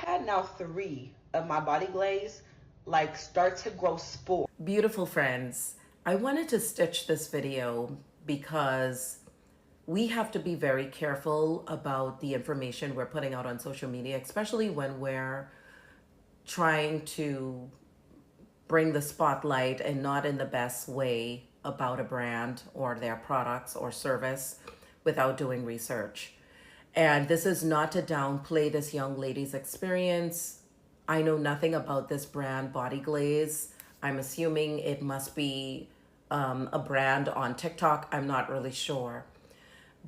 had now 3 of my body glaze like start to grow spores. Beautiful friends, I wanted to stitch this video because we have to be very careful about the information we're putting out on social media, especially when we're trying to bring the spotlight and not in the best way about a brand or their products or service without doing research. And this is not to downplay this young lady's experience. I know nothing about this brand, Body Glaze. I'm assuming it must be a brand on TikTok. I'm not really sure.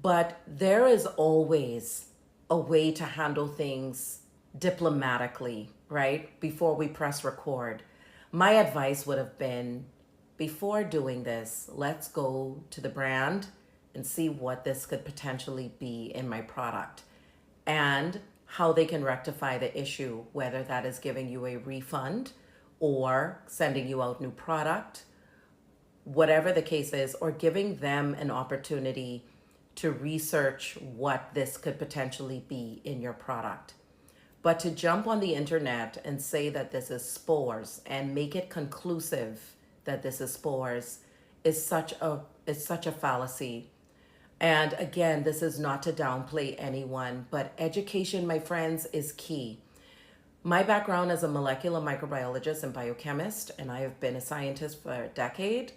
But there is always a way to handle things diplomatically, right? Before we press record. My advice would have been, before doing this, let's go to the brand and see what this could potentially be in my product and how they can rectify the issue, whether that is giving you a refund or sending you out new product, whatever the case is, or giving them an opportunity to research what this could potentially be in your product. But to jump on the internet and say that this is spores and make it conclusive that this is spores is such a fallacy. And again, this is not to downplay anyone, but education, my friends, is key. My background as a molecular microbiologist and biochemist, and I have been a scientist for a decade.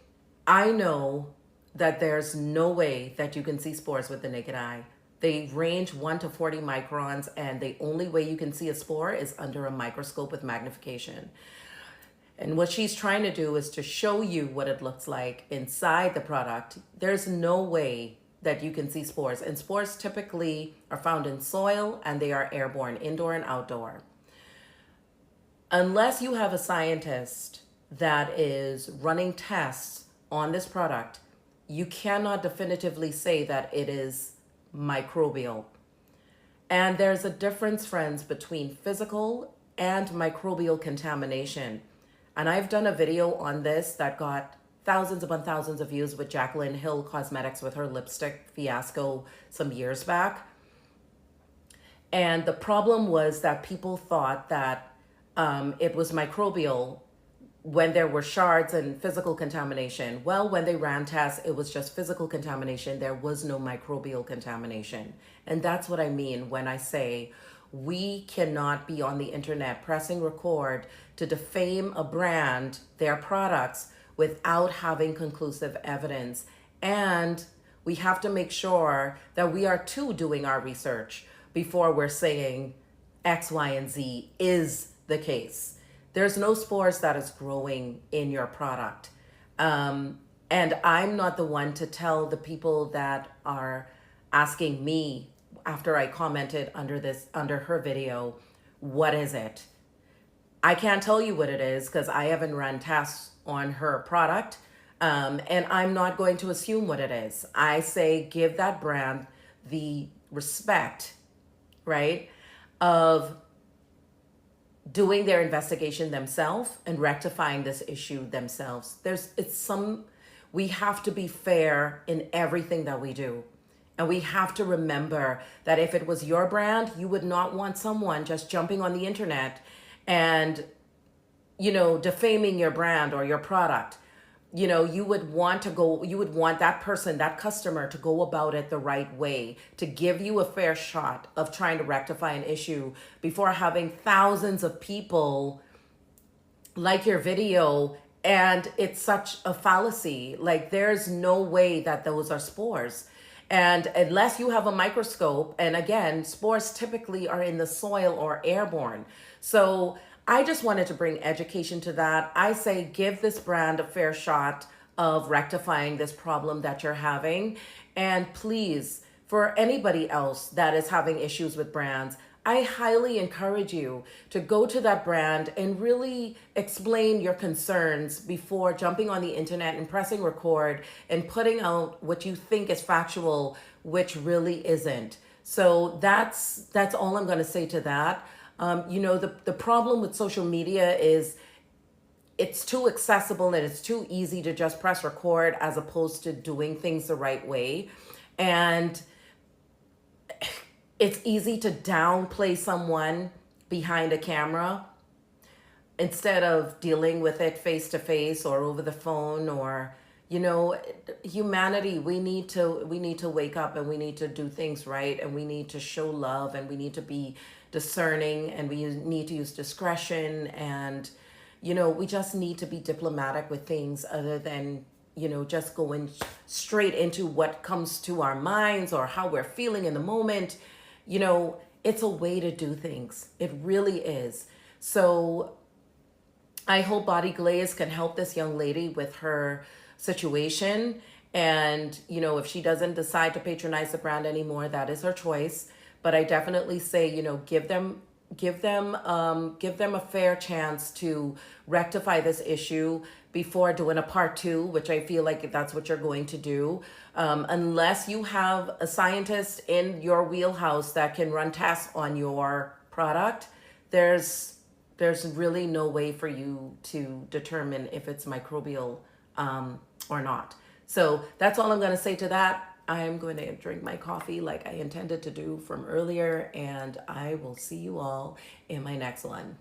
I know that there's no way that you can see spores with the naked eye. They range 1 to 40 microns, and the only way you can see a spore is under a microscope with magnification. And what she's trying to do is to show you what it looks like inside the product. There's no way that you can see spores. And spores typically are found in soil, and they are airborne, indoor and outdoor. Unless you have a scientist that is running tests on this product, you cannot definitively say that it is microbial. And there's a difference, friends, between physical and microbial contamination. And I've done a video on this that got thousands upon thousands of views with Jaclyn Hill Cosmetics with her lipstick fiasco some years back. And the problem was that people thought that it was microbial when there were shards and physical contamination. Well, when they ran tests, it was just physical contamination. There was no microbial contamination. And that's what I mean when I say we cannot be on the internet pressing record to defame a brand, their products, without having conclusive evidence. And we have to make sure that we are too doing our research before we're saying X, Y, and Z is the case. There's no spores that is growing in your product. And I'm not the one to tell the people that are asking me after I commented under her video, what is it? I can't tell you what it is because I haven't run tests on her product. And I'm not going to assume what it is. I say give that brand the respect, right, of doing their investigation themselves and rectifying this issue themselves. We have to be fair in everything that we do. And we have to remember that if it was your brand, you would not want someone just jumping on the internet and, defaming your brand or your product. You would want that person, that customer, to go about it the right way, to give you a fair shot of trying to rectify an issue before having thousands of people like your video. And it's such a fallacy. Like, there's no way that those are spores. And unless you have a microscope, and again, spores typically are in the soil or airborne. So I just wanted to bring education to that. I say give this brand a fair shot of rectifying this problem that you're having. And please, for anybody else that is having issues with brands, I highly encourage you to go to that brand and really explain your concerns before jumping on the internet and pressing record and putting out what you think is factual, which really isn't. So that's all I'm going to say to that. The problem with social media is it's too accessible and it's too easy to just press record as opposed to doing things the right way. And it's easy to downplay someone behind a camera instead of dealing with it face to face or over the phone. Or humanity, we need to wake up, and we need to do things right, and we need to show love, and we need to be discerning, and we need to use discretion, and we just need to be diplomatic with things, other than just going straight into what comes to our minds or how we're feeling in the moment. It's a way to do things. It really is. So I hope Body Glaze can help this young lady with her situation. And, if she doesn't decide to patronize the brand anymore, that is her choice. But I definitely say, give them a fair chance to rectify this issue before doing a part two, which I feel like that's what you're going to do. Unless you have a scientist in your wheelhouse that can run tests on your product, there's really no way for you to determine if it's microbial or not. So that's all I'm going to say to that. I'm going to drink my coffee like I intended to do from earlier, and I will see you all in my next one.